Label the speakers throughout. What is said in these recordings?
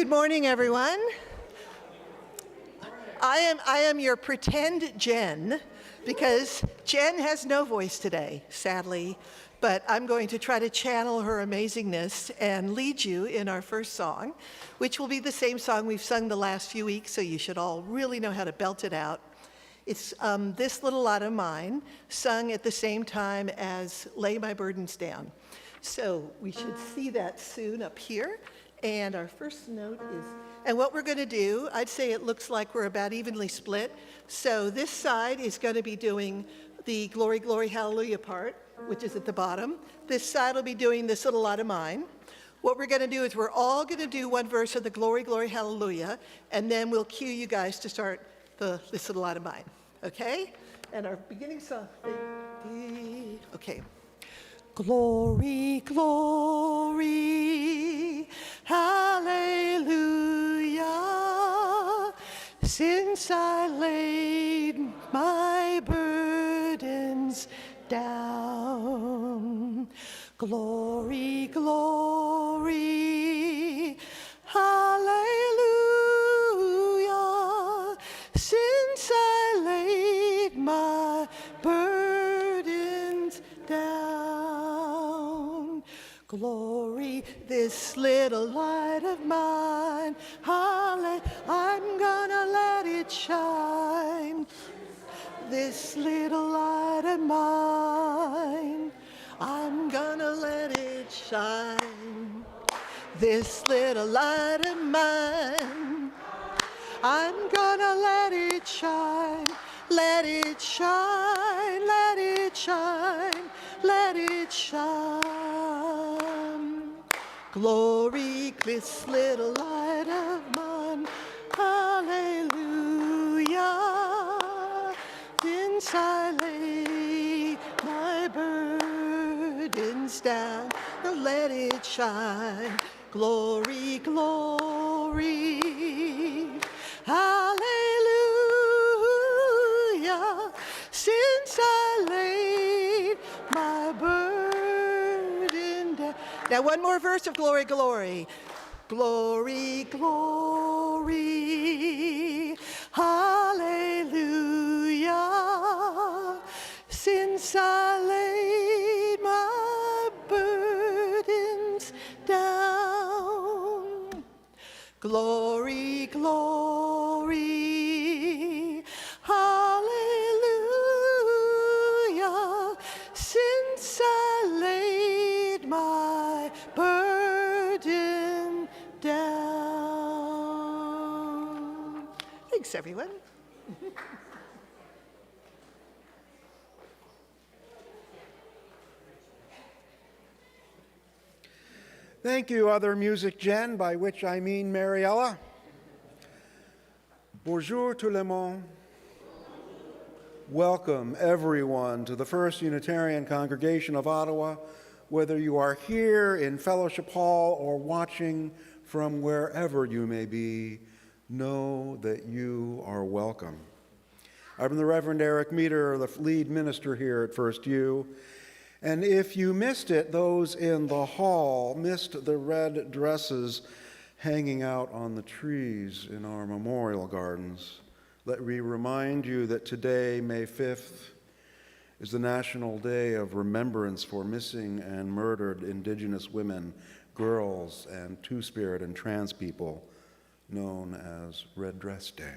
Speaker 1: Good morning, everyone. I am your pretend Jen, because Jen has no voice today, sadly, but I'm going to try to channel her amazingness and lead you in our first song, which will be the same song we've sung the last few weeks, so you should all really know how to belt it out. It's This Little Lot of Mine, sung at the same time as Lay My Burdens Down. So we should see that soon up here. And our first note is, and what we're going to do, I'd say it looks like we're about evenly split. So this side is going to be doing the Glory, Glory, Hallelujah part, which is at the bottom. This side will be doing This Little Lot of Mine. What we're going to do is we're all going to do one verse of the Glory, Glory, Hallelujah, and then we'll cue you guys to start This Little Lot of Mine, okay? And our beginning song, okay. Glory, glory, hallelujah, since I laid my burdens down. Glory, glory, hallelujah, since I laid my burdens down. Glory, this little light of mine, I'm gonna let it shine. This little light of mine, I'm gonna let it shine. This little light of mine, I'm gonna let it shine. Let it shine, let it shine, let it shine. Glory, this little light of mine, hallelujah. Since I lay my burdens down, let it shine. Glory, glory, hallelujah. Since I laid my burden down. Now one more verse of Glory, glory. Glory, glory, hallelujah. Since I laid my burdens down. Glory, glory, hallelujah. Since I laid my burden down. Thanks, everyone.
Speaker 2: Thank you, Other Music Jen, by which I mean Mariella. Bonjour tout le monde. Welcome, everyone, to the First Unitarian Congregation of Ottawa, whether you are here in Fellowship Hall or watching from wherever you may be. Know that you are welcome. I'm the Reverend Eric Meter, the lead minister here at FirstU. And if you missed it, those in the hall missed the red dresses hanging out on the trees in our memorial gardens. Let me remind you that today, May 5th, is the National Day of Remembrance for missing and murdered Indigenous women, girls, and Two-Spirit and trans people, known as Red Dress Day.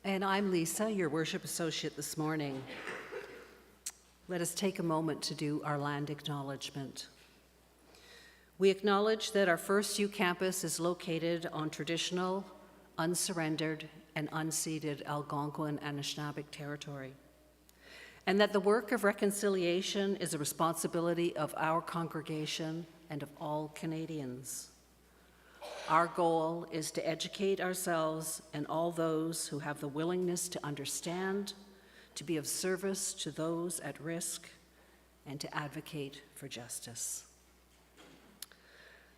Speaker 3: And I'm Lisa, your worship associate this morning. Let us take a moment to do our land acknowledgement. We acknowledge that our FirstU campus is located on traditional, unsurrendered, and unceded Algonquin and Anishinaabeg territory, and that the work of reconciliation is a responsibility of our congregation and of all Canadians. Our goal is to educate ourselves and all those who have the willingness to understand, to be of service to those at risk, and to advocate for justice.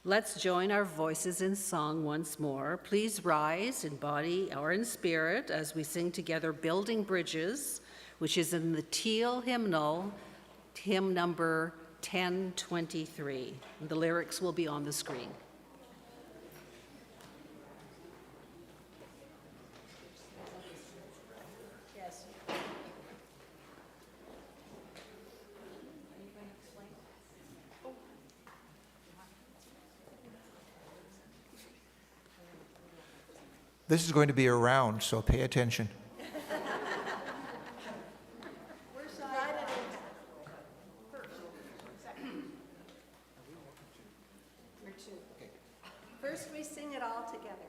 Speaker 3: Let's join our voices in song once more. Please rise in body or in spirit as we sing together Building Bridges, which is in the Teal hymnal, hymn number 1023. The lyrics will be on the screen.
Speaker 4: This is going to be a round, so pay attention.
Speaker 5: First, we sing it all together.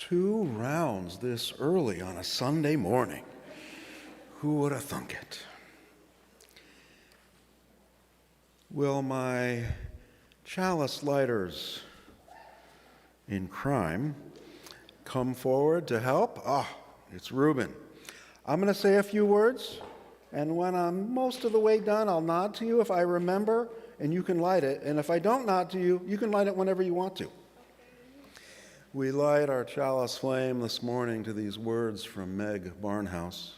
Speaker 2: Two rounds this early on a Sunday morning. Who would have thunk it? Will my chalice lighters in crime come forward to help? It's Reuben. I'm going to say a few words, and when I'm most of the way done, I'll nod to you if I remember, and you can light it. And if I don't nod to you, you can light it whenever you want to. We light our chalice flame this morning to these words from Meg Barnhouse.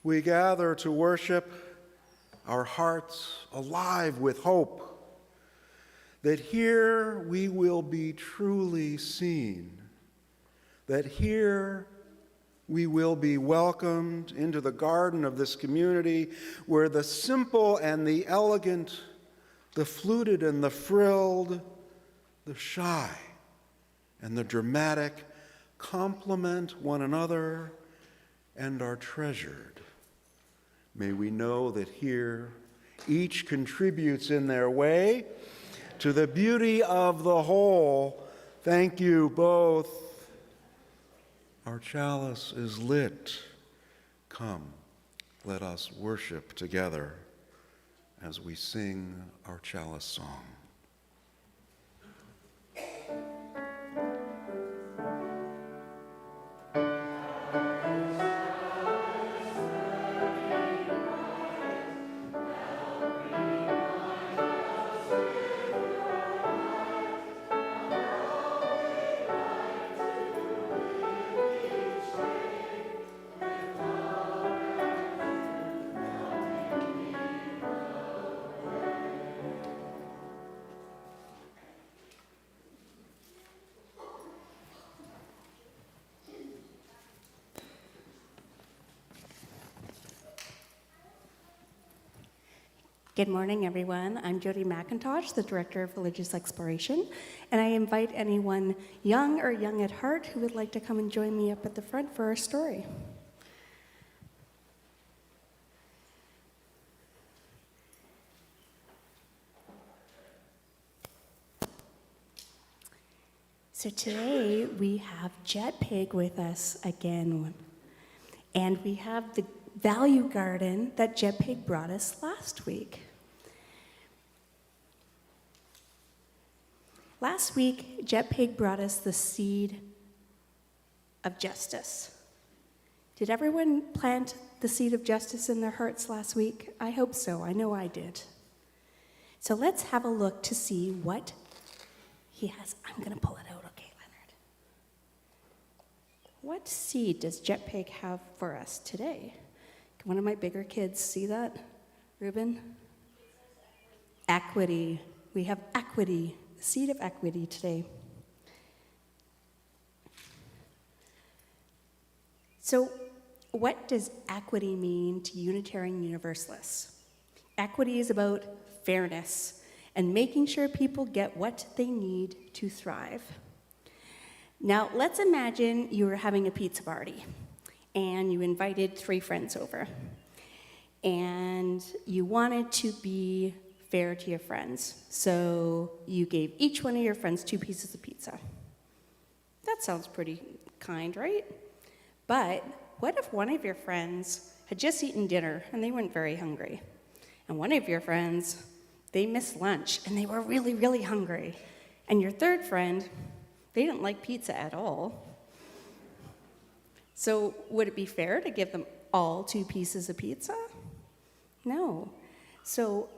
Speaker 2: We gather to worship, our hearts alive with hope, that here we will be truly seen, that here we will be welcomed into the garden of this community where the simple and the elegant, the fluted and the frilled, the shy and the dramatic complement one another and are treasured. May we know that here each contributes in their way to the beauty of the whole. Thank you both. Our chalice is lit. Come, let us worship together as we sing our chalice song.
Speaker 5: Good morning, everyone. I'm Jody McIntosh, the Director of Religious Exploration, and I invite anyone young or young at heart who would like to come and join me up at the front for our story. So today we have Jet Pig with us again, and we have the value garden that Jet Pig brought us last week. Last week, Jet Pig brought us the seed of justice. Did everyone plant the seed of justice in their hearts last week? I hope so. I know I did. So let's have a look to see what he has. I'm going to pull it out, okay, Leonard? What seed does Jetpack have for us today? Can one of my bigger kids see that? Ruben? Equity. We have equity, the seed of equity today. So, what does equity mean to Unitarian Universalists? Equity is about fairness and making sure people get what they need to thrive. Now, let's imagine you were having a pizza party and you invited 3 friends over. And you wanted to be fair to your friends. So you gave each one of your friends 2 pieces of pizza. That sounds pretty kind, right? But what if one of your friends had just eaten dinner and they weren't very hungry? And one of your friends, they missed lunch and they were really, really hungry. And your third friend, they didn't like pizza at all. So would it be fair to give them all 2 pieces of pizza? No. So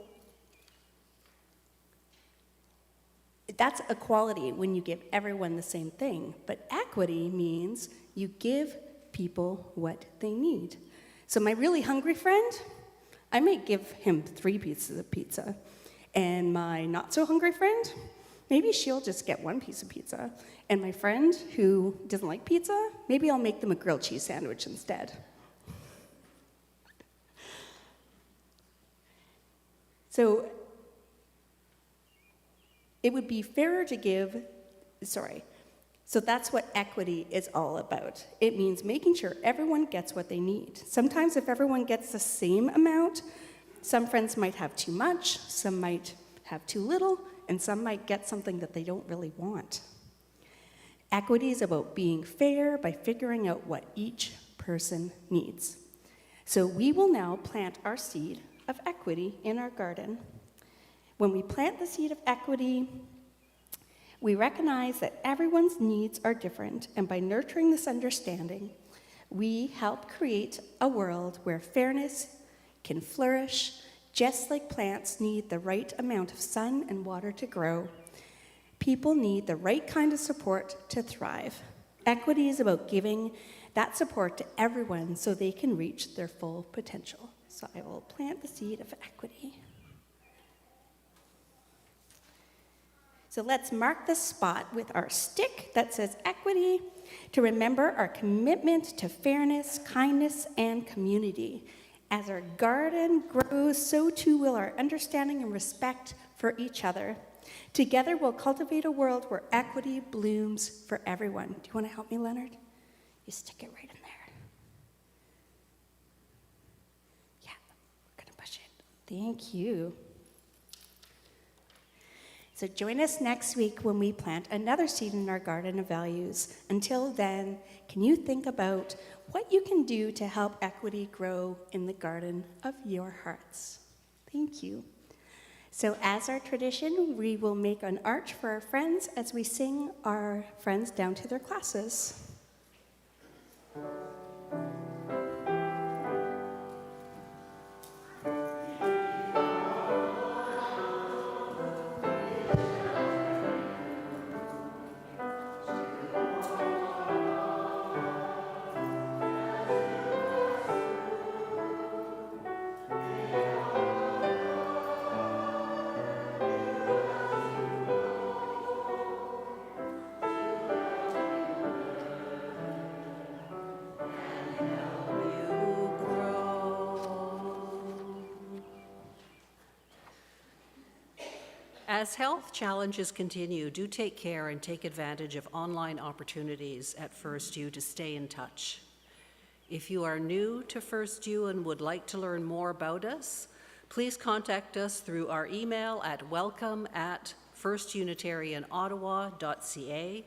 Speaker 5: that's equality when you give everyone the same thing. But equity means you give people what they need. So my really hungry friend, I might give him 3 pieces of pizza. And my not so hungry friend, maybe she'll just get 1 piece of pizza. And my friend who doesn't like pizza, maybe I'll make them a grilled cheese sandwich instead. So it would be fairer to give, so that's what equity is all about. It means making sure everyone gets what they need. Sometimes if everyone gets the same amount, some friends might have too much, some might have too little, and some might get something that they don't really want. Equity is about being fair by figuring out what each person needs. So we will now plant our seed of equity in our garden. When we plant the seed of equity, we recognize that everyone's needs are different, and by nurturing this understanding, we help create a world where fairness can flourish, just like plants need the right amount of sun and water to grow. People need the right kind of support to thrive. Equity is about giving that support to everyone so they can reach their full potential. So I will plant the seed of equity. So let's mark the spot with our stick that says equity to remember our commitment to fairness, kindness, and community. As our garden grows, so too will our understanding and respect for each other. Together we'll cultivate a world where equity blooms for everyone. Do you want to help me, Leonard? You stick it right in there. Thank you. So join us next week when we plant another seed in our garden of values. Until then, can you think about what you can do to help equity grow in the garden of your hearts? Thank you. So as our tradition, we will make an arch for our friends as we sing our friends down to their classes.
Speaker 3: As health challenges continue, do take care and take advantage of online opportunities at FirstU to stay in touch. If you are new to FirstU and would like to learn more about us, please contact us through our email at welcome@firstunitarianottawa.ca.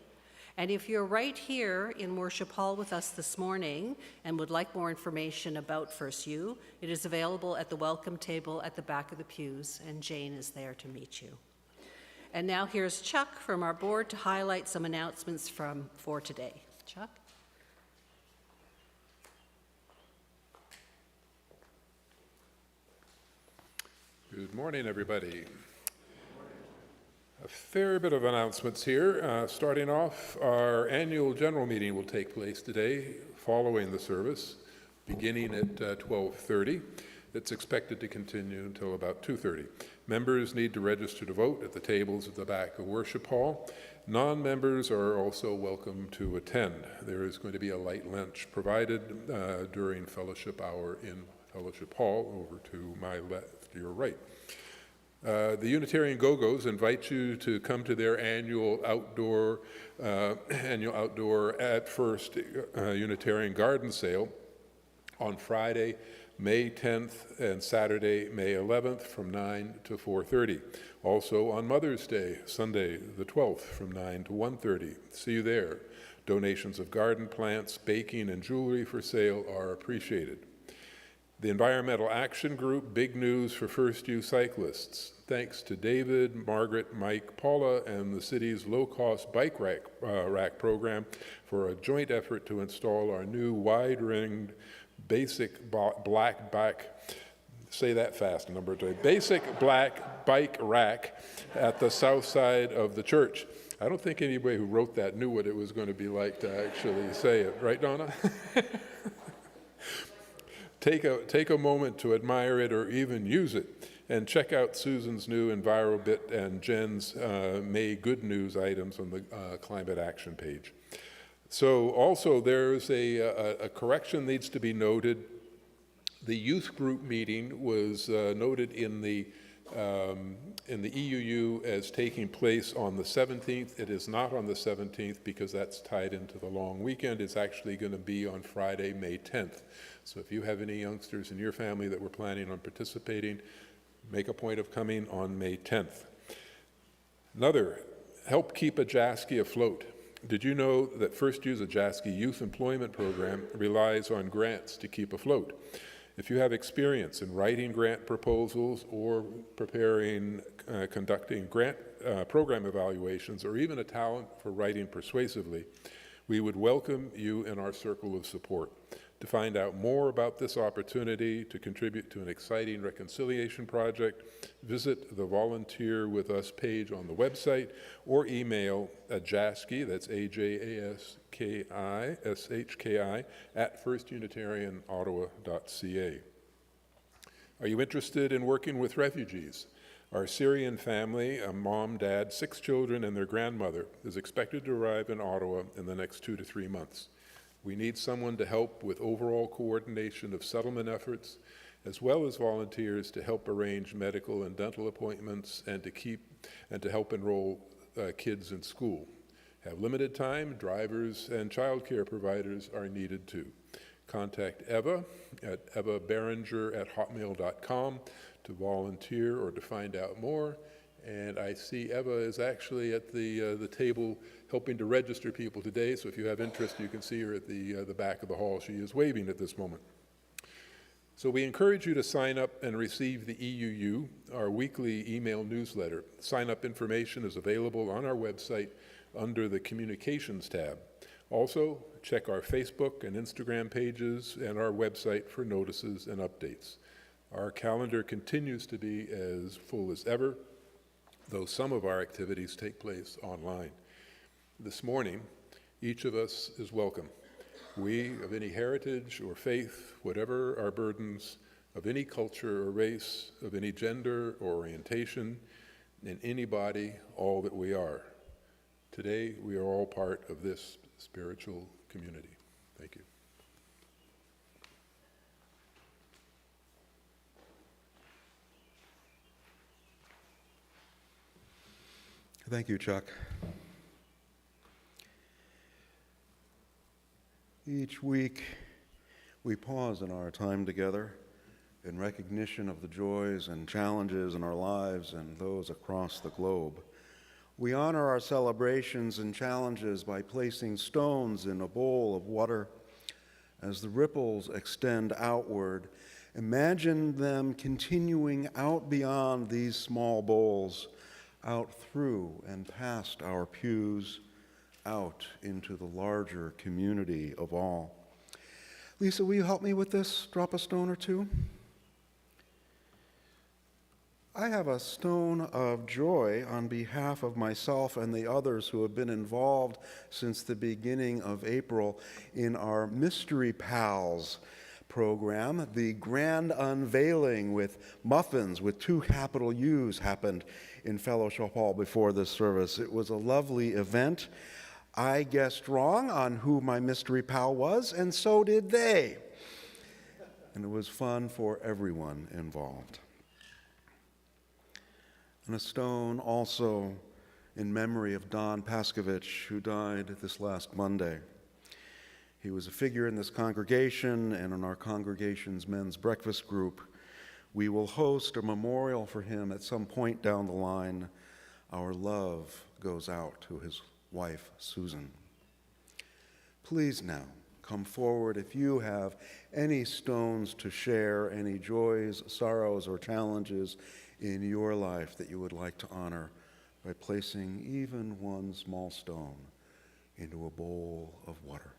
Speaker 3: And if you're right here in Worship Hall with us this morning and would like more information about FirstU, it is available at the welcome table at the back of the pews, and Jane is there to meet you. And now here's Chuck from our board to highlight some announcements for today. Chuck?
Speaker 6: Good morning, everybody. A fair bit of announcements here. Starting off, our annual general meeting will take place today following the service, beginning at 12:30. It's expected to continue until about 2:30. Members need to register to vote at the tables at the back of Worship Hall. Non-members are also welcome to attend. There is going to be a light lunch provided during fellowship hour in Fellowship Hall, over to my left, your right. The Unitarian Go-Go's invite you to come to their annual outdoor at First Unitarian garden sale on Friday, May 10th and Saturday, May 11th from 9 to 4:30. Also on Mother's Day, Sunday the 12th from 9 to 1:30. See you there. Donations of garden plants, baking, and jewelry for sale are appreciated. The Environmental Action Group, big news for FirstU cyclists. Thanks to David, Margaret, Mike, Paula, and the city's low-cost bike rack program for a joint effort to install our new wide-ringed basic black back, say that fast, number two, basic black bike rack at the south side of the church. I don't think anybody who wrote that knew what it was going to be like to actually say it, right, Donna? Take a moment to admire it or even use it, and check out Susan's new EnviroBit and Jen's May Good News items on the Climate Action page. So also there's a correction needs to be noted. The youth group meeting was noted in the EUU as taking place on the 17th. It is not on the 17th because that's tied into the long weekend. It's actually going to be on Friday, May 10th. So if you have any youngsters in your family that were planning on participating, make a point of coming on May 10th. Another, help keep Ajaski afloat. Did you know that FirstU's Ajaski Youth Employment Program relies on grants to keep afloat? If you have experience in writing grant proposals or conducting grant program evaluations, or even a talent for writing persuasively, we would welcome you in our circle of support. To find out more about this opportunity to contribute to an exciting reconciliation project, visit the Volunteer With Us page on the website or email Ajaski, that's AJASKI, at firstunitarianottawa.ca. Are you interested in working with refugees? Our Syrian family, a mom, dad, 6 children, and their grandmother, is expected to arrive in Ottawa in the next 2 to 3 months. We need someone to help with overall coordination of settlement efforts, as well as volunteers to help arrange medical and dental appointments and to help enroll kids in school. Have limited time, drivers and childcare providers are needed too. Contact Eva at evaberenger@hotmail.com to volunteer or to find out more. And I see Eva is actually at the table helping to register people today, so if you have interest, you can see her at the back of the hall. She is waving at this moment. So we encourage you to sign up and receive the EUU, our weekly email newsletter. Sign-up information is available on our website under the Communications tab. Also, check our Facebook and Instagram pages and our website for notices and updates. Our calendar continues to be as full as ever, though some of our activities take place online. This morning, each of us is welcome. We, of any heritage or faith, whatever our burdens, of any culture or race, of any gender or orientation, in any body, all that we are. Today, we are all part of this spiritual community. Thank you.
Speaker 2: Thank you, Chuck. Each week, we pause in our time together in recognition of the joys and challenges in our lives and those across the globe. We honor our celebrations and challenges by placing stones in a bowl of water. As the ripples extend outward, imagine them continuing out beyond these small bowls, out through and past our pews, out into the larger community of all. Lisa, will you help me with this? Drop a stone or two? I have a stone of joy on behalf of myself and the others who have been involved since the beginning of April in our Mystery Pals program. The grand unveiling with muffins with 2 capital U's happened in Fellowship Hall before this service. It was a lovely event. I guessed wrong on who my mystery pal was, and so did they. And it was fun for everyone involved. And a stone also in memory of Don Paskovich, who died this last Monday. He was a figure in this congregation and in our congregation's men's breakfast group. We will host a memorial for him at some point down the line. Our love goes out to his wife, Susan. Please now come forward if you have any stones to share, any joys, sorrows, or challenges in your life that you would like to honor by placing even one small stone into a bowl of water.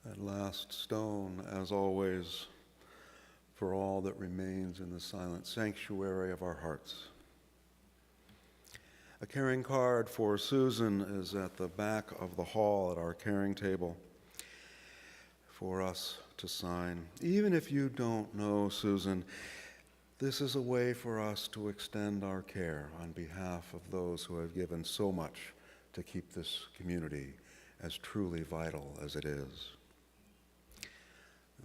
Speaker 2: That last stone, as always, for all that remains in the silent sanctuary of our hearts. A caring card for Susan is at the back of the hall at our caring table for us to sign. Even if you don't know Susan, this is a way for us to extend our care on behalf of those who have given so much to keep this community as truly vital as it is.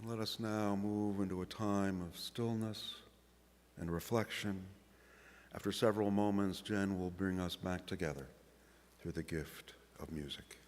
Speaker 2: And let us now move into a time of stillness and reflection. After several moments, Jen will bring us back together through the gift of music.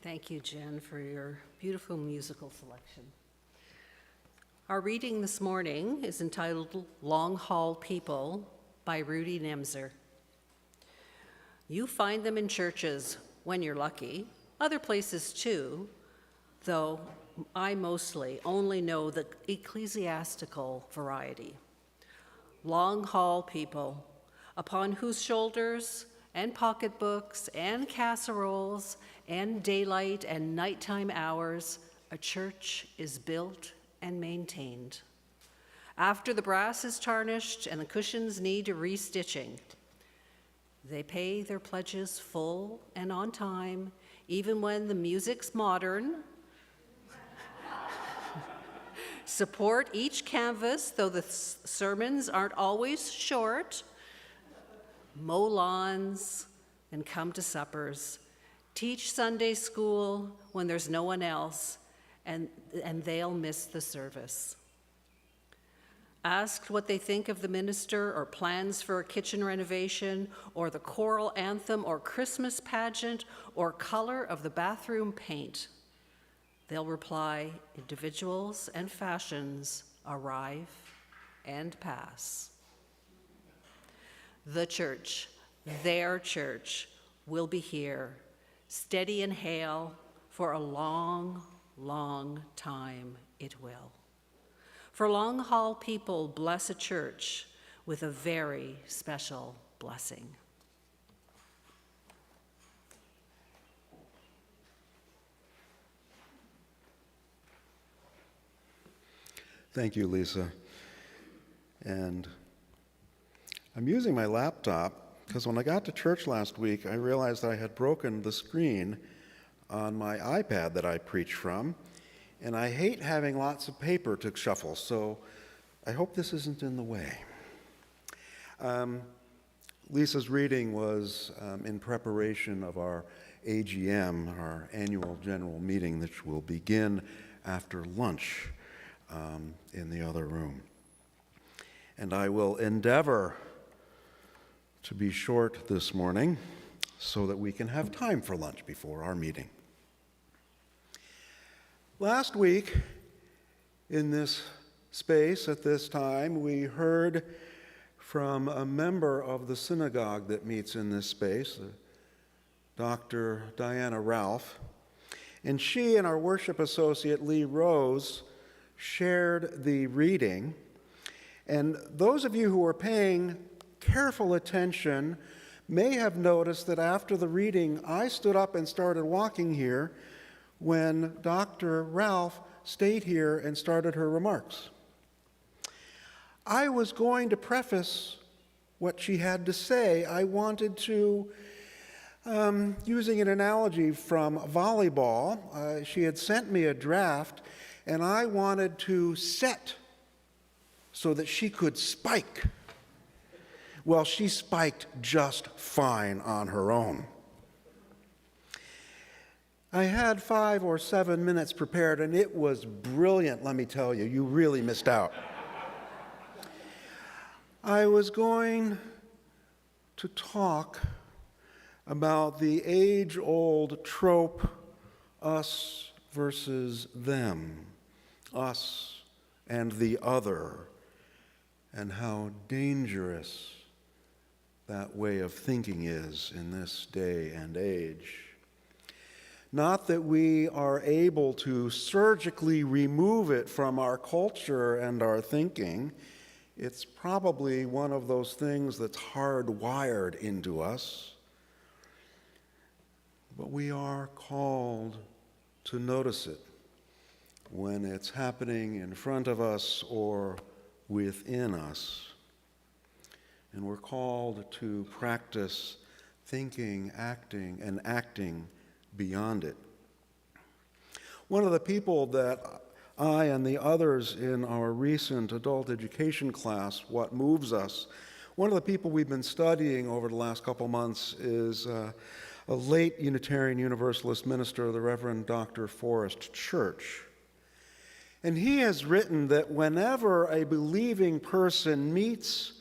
Speaker 3: Thank you, Jen, for your beautiful musical selection. Our reading this morning is entitled Long Haul People by Rudy Nemser. You find them in churches when you're lucky, other places too, though I mostly only know the ecclesiastical variety. Long haul people, upon whose shoulders and pocketbooks and casseroles and daylight and nighttime hours a church is built and maintained. After the brass is tarnished and the cushions need restitching, they pay their pledges full and on time, even when the music's modern. Support each canvas, though the sermons aren't always short. Mow lawns and come to suppers. Teach Sunday school when there's no one else, and they'll miss the service. Asked what they think of the minister or plans for a kitchen renovation or the choral anthem or Christmas pageant or color of the bathroom paint, they'll reply, individuals and fashions arrive and pass. The church, their church, will be here, steady and hale, for a long, long time it will. For long haul people bless a church with a very special blessing.
Speaker 2: Thank you, Lisa. And I'm using my laptop because when I got to church last week, I realized I had broken the screen on my iPad that I preach from, and I hate having lots of paper to shuffle, so I hope this isn't in the way. Lisa's reading was in preparation of our AGM, our annual general meeting, which will begin after lunch in the other room. And I will endeavor to be short this morning so that we can have time for lunch before our meeting. Last week, in this space at this time, we heard from a member of the synagogue that meets in this space, Dr. Diana Ralph, and she and our worship associate Lee Rose shared the reading. And those of you who were paying careful attention may have noticed that after the reading, I stood up and started walking here when Dr. Ralph stayed here and started her remarks. I was going to preface what she had to say. I wanted to, using an analogy from volleyball, she had sent me a draft, and I wanted to set so that she could spike. Well, she spiked just fine on her own. I had 5 or 7 minutes prepared, and it was brilliant, let me tell you. You really missed out. I was going to talk about the age-old trope, us versus them, us and the other, and how dangerous that way of thinking is in this day and age. Not that we are able to surgically remove it from our culture and our thinking. It's probably one of those things that's hardwired into us. But we are called to notice it when it's happening in front of us or within us. And we're called to practice thinking, acting, and acting beyond it. One of the people that I and the others in our recent adult education class, What Moves Us, one of the people we've been studying over the last couple months is a late Unitarian Universalist minister, the Reverend Dr. Forrest Church. And he has written that whenever a believing person meets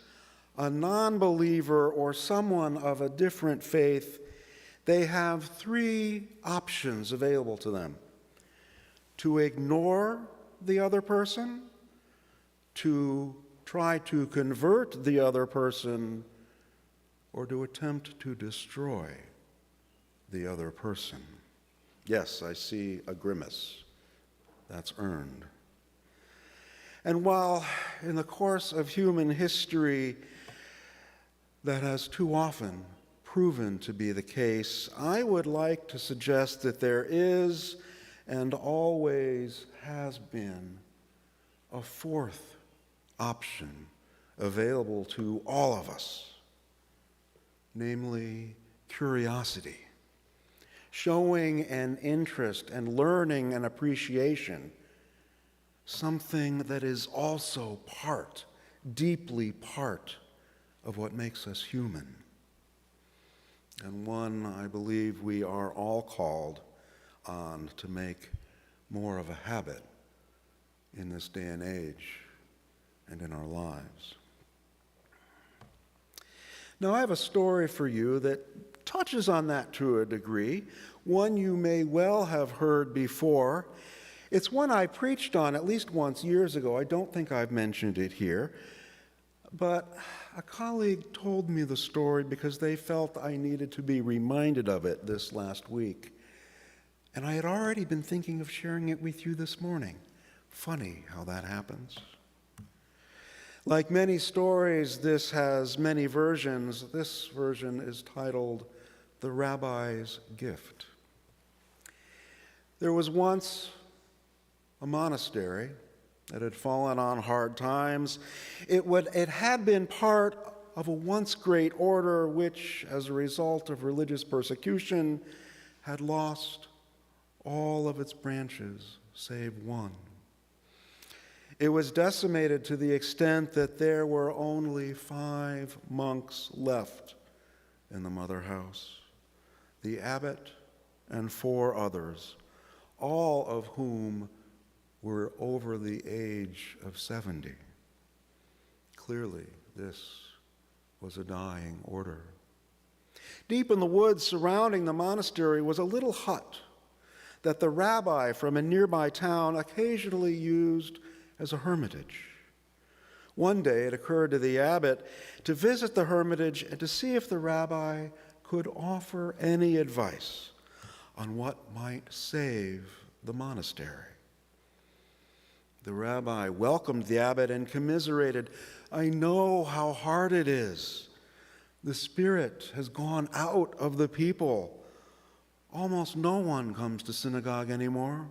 Speaker 2: a non-believer or someone of a different faith, They have three options available to them: to ignore the other person, to try to convert the other person, or to attempt to destroy the other person. Yes, I see a grimace. That's earned. And while in the course of human history that has too often proven to be the case, I would like to suggest that there is and always has been a fourth option available to all of us, namely curiosity, showing an interest and learning and appreciation, something that is also deeply part of what makes us human, and one I believe we are all called on to make more of a habit in this day and age and in our lives. Now, I have a story for you that touches on that to a degree, one you may well have heard before. It's one I preached on at least once years ago. I don't think I've mentioned it here, but a colleague told me the story because they felt I needed to be reminded of it this last week. And I had already been thinking of sharing it with you this morning. Funny how that happens. Like many stories, this has many versions. This version is titled The Rabbi's Gift. There was once a monastery that had fallen on hard times. It had been part of a once great order which, as a result of religious persecution, had lost all of its branches save one. It was decimated to the extent that there were only 5 monks left in the mother house, the abbot and 4 others, all of whom were over the age of 70. Clearly, this was a dying order. Deep in the woods surrounding the monastery was a little hut that the rabbi from a nearby town occasionally used as a hermitage. One day it occurred to the abbot to visit the hermitage and to see if the rabbi could offer any advice on what might save the monastery. The rabbi welcomed the abbot and commiserated, "I know how hard it is. The Spirit has gone out of the people. Almost no one comes to synagogue anymore."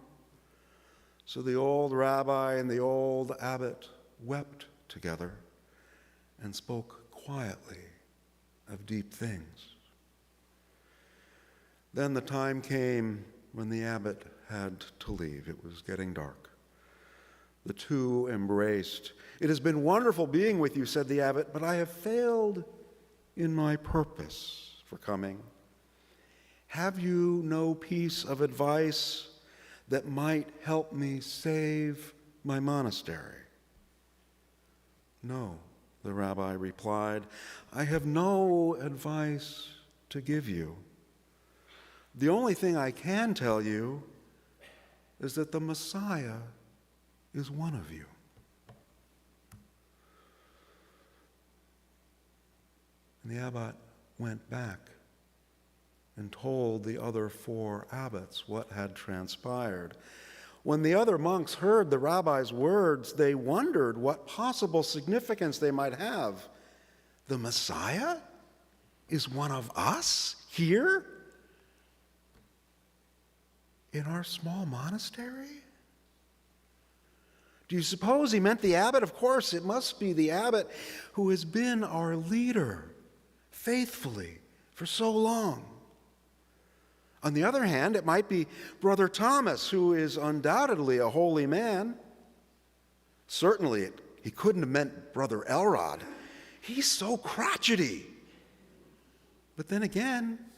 Speaker 2: So the old rabbi and the old abbot wept together and spoke quietly of deep things. Then the time came when the abbot had to leave. It was getting dark. The two embraced. "It has been wonderful being with you," said the abbot, "but I have failed in my purpose for coming. Have you no piece of advice that might help me save my monastery?" "No," the rabbi replied, "I have no advice to give you. The only thing I can tell you is that the Messiah is one of you." And the abbot went back and told the other 4 abbots what had transpired. When the other monks heard the rabbi's words, they wondered what possible significance they might have. The Messiah is one of us here in our small monastery? Do you suppose he meant the abbot? Of course, it must be the abbot who has been our leader faithfully for so long. On the other hand, it might be Brother Thomas, who is undoubtedly a holy man. Certainly, he couldn't have meant Brother Elrod. He's so crotchety. But then again,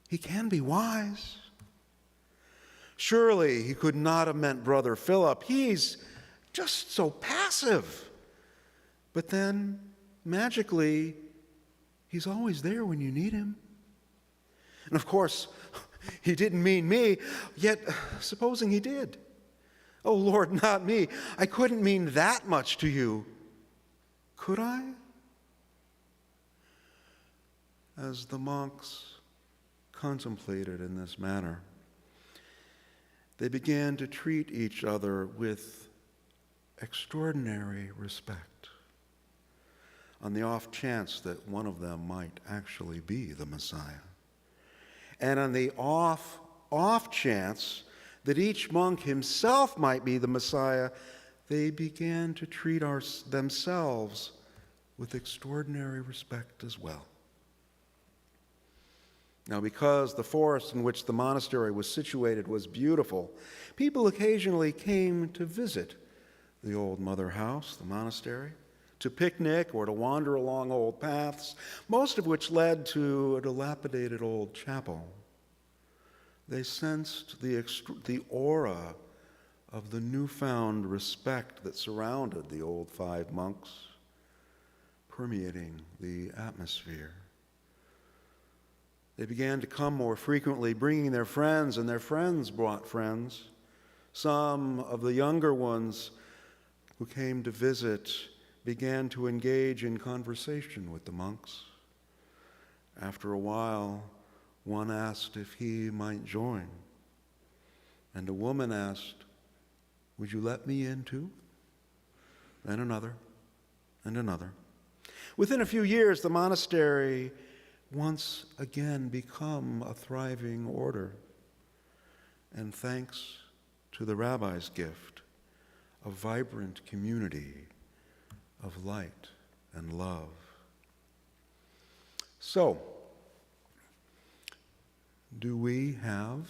Speaker 2: he can be wise. Surely he could not have meant Brother Philip. He's just so passive. But then, magically, he's always there when you need him. And of course, he didn't mean me, yet supposing he did. Oh Lord, not me. I couldn't mean that much to you. Could I? As the monks contemplated in this manner, they began to treat each other with extraordinary respect, on the off chance that one of them might actually be the Messiah. And on the off chance that each monk himself might be the Messiah, they began to treat themselves with extraordinary respect as well. Now, because the forest in which the monastery was situated was beautiful, people occasionally came to visit the old mother house, the monastery, to picnic or to wander along old paths, most of which led to a dilapidated old chapel. They sensed the aura of the newfound respect that surrounded the old 5 monks, permeating the atmosphere. They began to come more frequently, bringing their friends, and their friends brought friends. Some of the younger ones who came to visit began to engage in conversation with the monks. After a while, one asked if he might join, and a woman asked, "Would you let me in too?" Then another, and another. Within a few years, the monastery once again become a thriving order, and thanks to the rabbi's gift, a vibrant community of light and love. So, do we have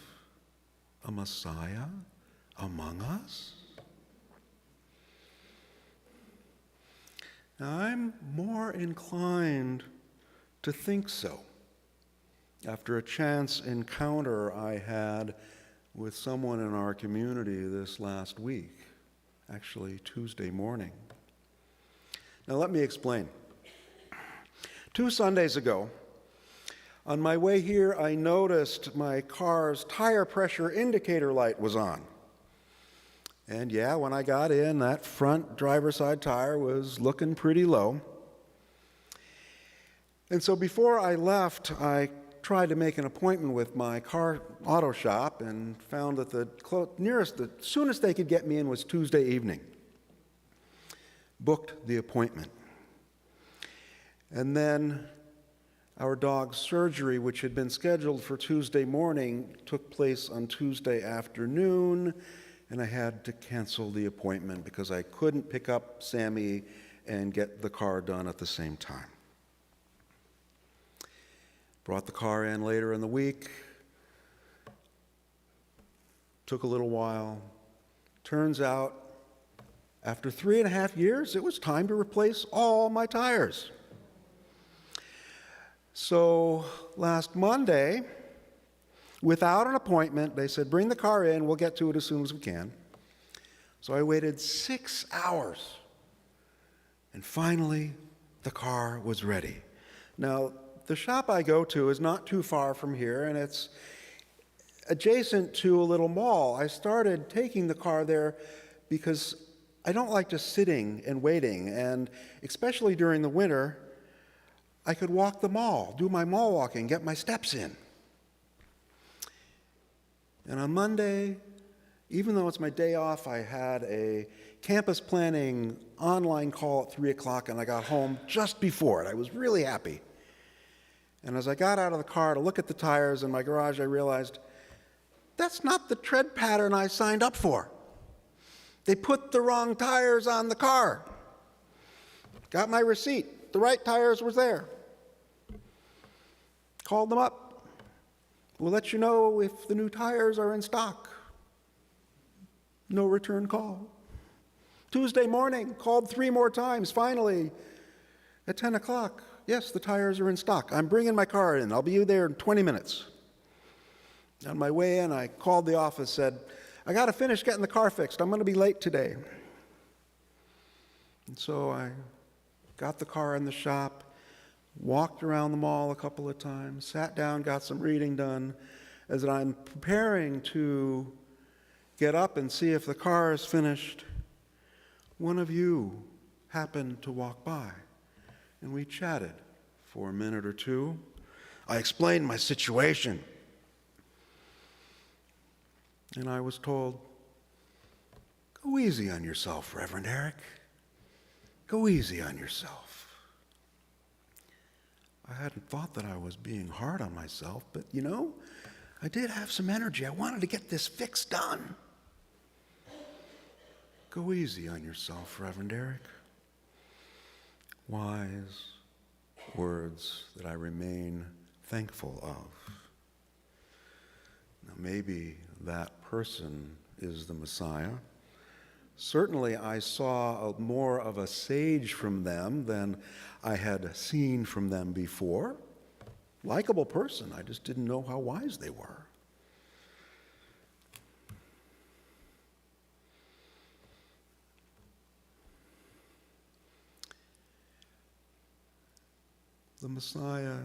Speaker 2: a Messiah among us? Now, I'm more inclined to think so after a chance encounter I had with someone in our community this last week, actually Tuesday morning. Now, let me explain. 2 Sundays ago, on my way here, I noticed my car's tire pressure indicator light was on. And yeah, when I got in, that front driver's side tire was looking pretty low. And so before I left, I tried to make an appointment with my car auto shop and found that the soonest they could get me in was Tuesday evening. Booked the appointment. And then our dog's surgery, which had been scheduled for Tuesday morning, took place on Tuesday afternoon, and I had to cancel the appointment because I couldn't pick up Sammy and get the car done at the same time. Brought the car in later in the week. Took a little while. Turns out, after 3.5 years, it was time to replace all my tires. So last Monday, without an appointment, they said, "Bring the car in, we'll get to it as soon as we can." So I waited 6 hours, and finally, the car was ready. Now, the shop I go to is not too far from here, and it's adjacent to a little mall. I started taking the car there because I don't like just sitting and waiting, and especially during the winter, I could walk the mall, do my mall walking, get my steps in. And on Monday, even though it's my day off, I had a campus planning online call at 3 o'clock, and I got home just before it. I was really happy. And as I got out of the car to look at the tires in my garage, I realized that's not the tread pattern I signed up for. They put the wrong tires on the car. Got my receipt. The right tires was there. Called them up. We'll let you know if the new tires are in stock. No return call. Tuesday morning, called 3 more times. Finally, at 10 o'clock, yes, the tires are in stock. I'm bringing my car in. I'll be there in 20 minutes. On my way in, I called the office, said, "I got to finish getting the car fixed. I'm going to be late today." And so I got the car in the shop, walked around the mall a couple of times, sat down, got some reading done. As I'm preparing to get up and see if the car is finished, one of you happened to walk by, and we chatted for a minute or two. I explained my situation, and I was told, "Go easy on yourself, Reverend Eric. Go easy on yourself." I hadn't thought that I was being hard on myself, but I did have some energy. I wanted to get this fix done. Go easy on yourself, Reverend Eric. Wise words that I remain thankful of. Now, maybe that person is the Messiah. Certainly, I saw more of a sage from them than I had seen from them before. Likable person, I just didn't know how wise they were. The Messiah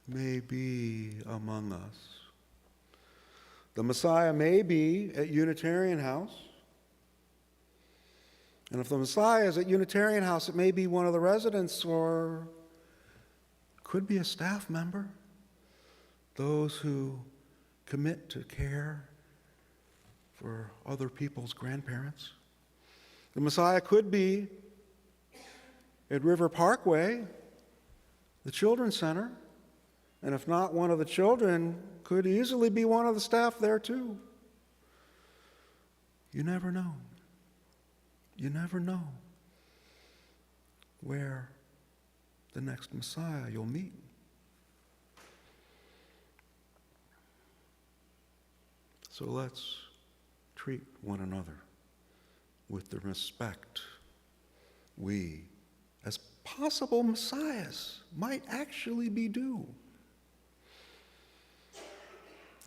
Speaker 2: may be among us. The Messiah may be at Unitarian House. And if the Messiah is at Unitarian House, it may be one of the residents or could be a staff member. Those who commit to care for other people's grandparents. The Messiah could be at River Parkway, the Children's Center. And if not one of the children, could easily be one of the staff there too. You never know. You never know where the next Messiah you'll meet. So let's treat one another with the respect we, as possible messiahs, might actually be due.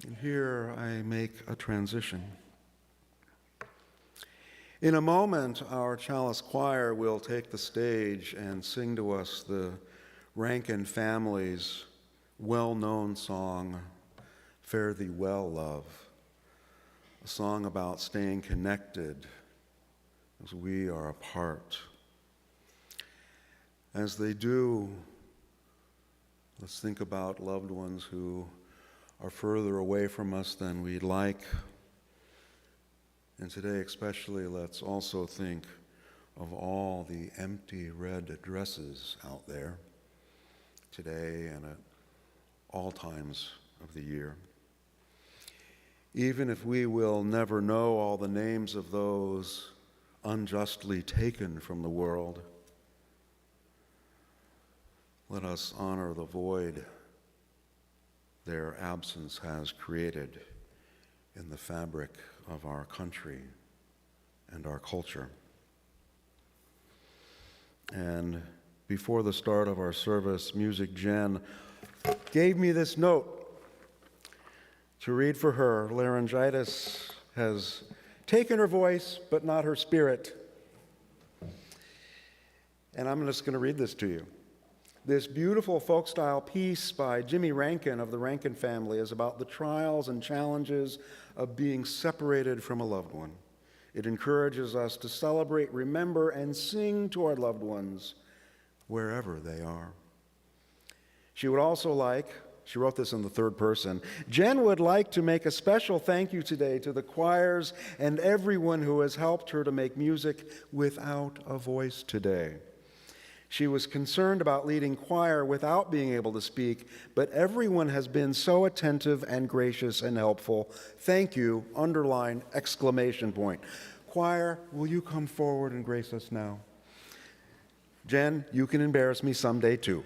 Speaker 2: And here I make a transition. In a moment, our Chalice Choir will take the stage and sing to us the Rankin family's well-known song, Fare Thee Well, Love, a song about staying connected as we are apart. As they do, let's think about loved ones who are further away from us than we'd like. And today especially, let's also think of all the empty red dresses out there today and at all times of the year. Even if we will never know all the names of those unjustly taken from the world, let us honor the void their absence has created in the fabric of our country and our culture. And before the start of our service, Music Jen gave me this note to read for her. Laryngitis has taken her voice, but not her spirit. And I'm just going to read this to you. This beautiful folk-style piece by Jimmy Rankin of the Rankin family is about the trials and challenges of being separated from a loved one. It encourages us to celebrate, remember, and sing to our loved ones wherever they are. She would also like, she wrote this in the third person, Jen would like to make a special thank you today to the choirs and everyone who has helped her to make music without a voice today. She was concerned about leading choir without being able to speak, but everyone has been so attentive and gracious and helpful. Thank you, underline, exclamation point. Choir, will you come forward and grace us now? Jen, you can embarrass me someday too.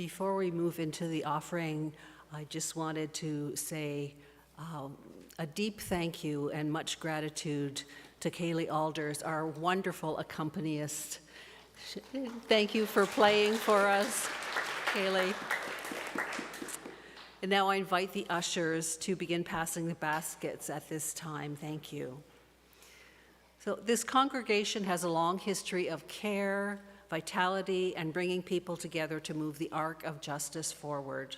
Speaker 3: Before we move into the offering, I just wanted to say a deep thank you and much gratitude to Kaylee Alders, our wonderful accompanist. Thank you for playing for us, Kaylee. And now I invite the ushers to begin passing the baskets at this time. Thank you. So this congregation has a long history of care, vitality, and bringing people together to move the arc of justice forward.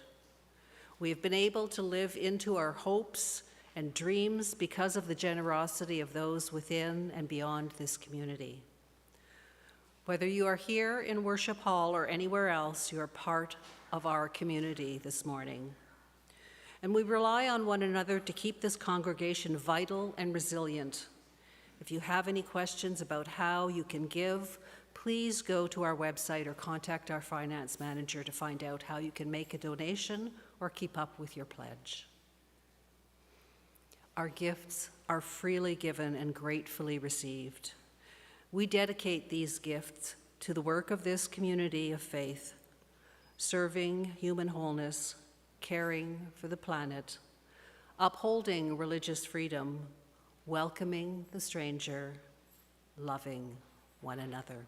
Speaker 3: We have been able to live into our hopes and dreams because of the generosity of those within and beyond this community. Whether you are here in Worship Hall or anywhere else, you are part of our community this morning. And we rely on one another to keep this congregation vital and resilient. If you have any questions about how you can give, please go to our website or contact our finance manager to find out how you can make a donation or keep up with your pledge. Our gifts are freely given and gratefully received. We dedicate these gifts to the work of this community of faith, serving human wholeness, caring for the planet, upholding religious freedom, welcoming the stranger, loving one another.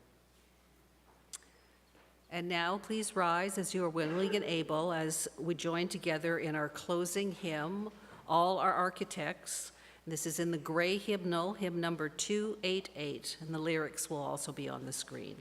Speaker 3: And now please rise as you are willing and able as we join together in our closing hymn, All Our Architects. This is in the gray hymnal, hymn number 288, and the lyrics will also be on the screen.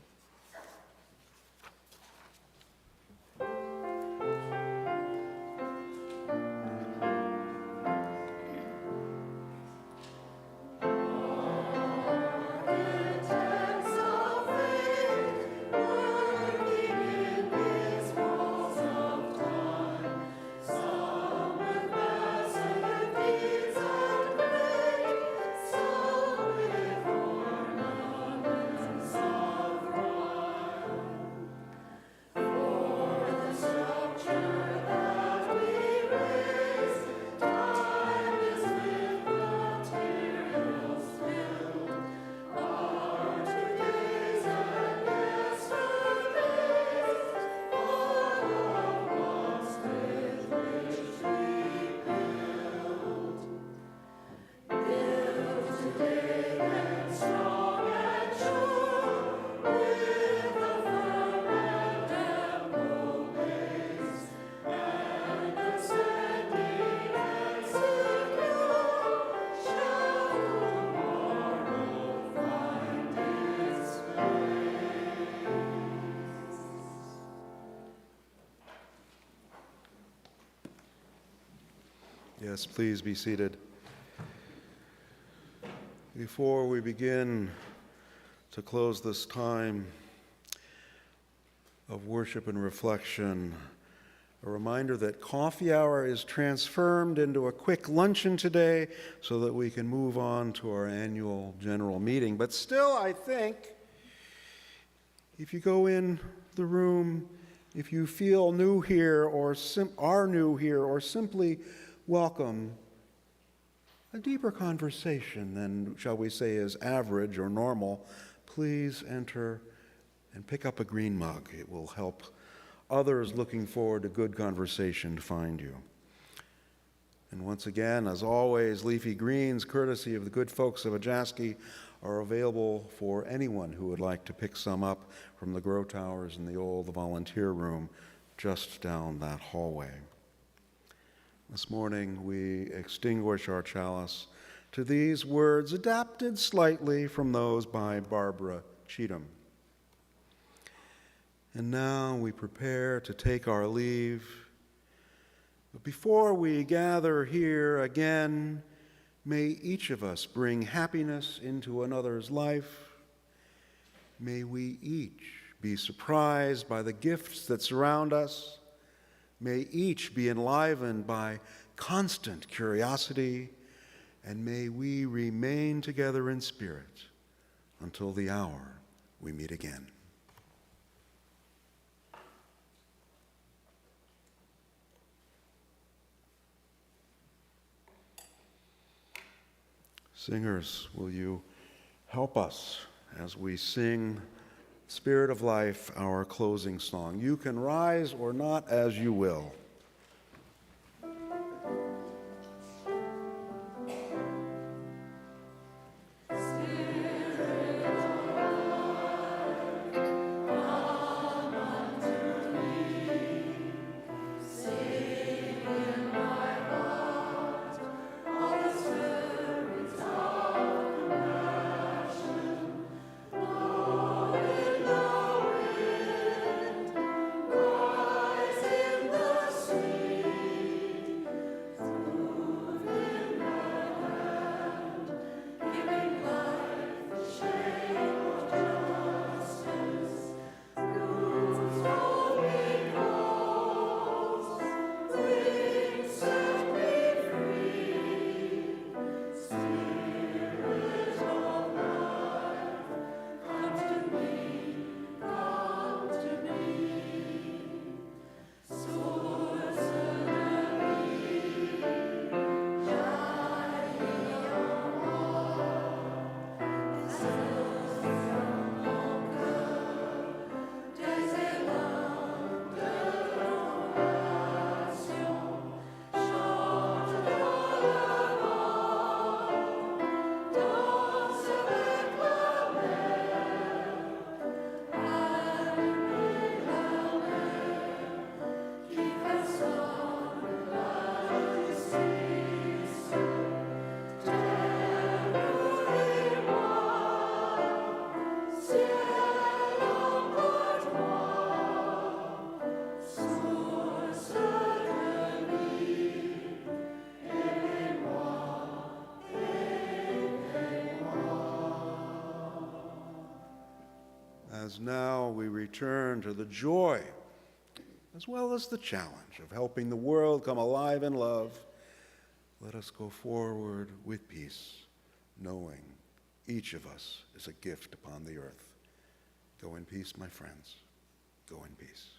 Speaker 2: Yes, please be seated. Before we begin to close this time of worship and reflection, a reminder that coffee hour is transformed into a quick luncheon today so that we can move on to our annual general meeting. But still, I think if you go in the room, if you feel new here or are new here or simply welcome a deeper conversation than, shall we say, is average or normal, please enter and pick up a green mug. It will help others looking forward to good conversation to find you. And once again, as always, leafy greens, courtesy of the good folks of Ajaski, are available for anyone who would like to pick some up from the grow towers in the old volunteer room just down that hallway. This morning, we extinguish our chalice to these words, adapted slightly from those by Barbara Cheatham. And now we prepare to take our leave. But before we gather here again, may each of us bring happiness into another's life. May we each be surprised by the gifts that surround us. May each be enlivened by constant curiosity, and may we remain together in spirit until the hour we meet again. Singers, will you help us as we sing Spirit of Life, our closing song. You can rise or not as you will. As now we return to the joy as well as the challenge of helping the world come alive in love, let us go forward with peace, knowing each of us is a gift upon the earth. Go in peace, my friends. Go in peace.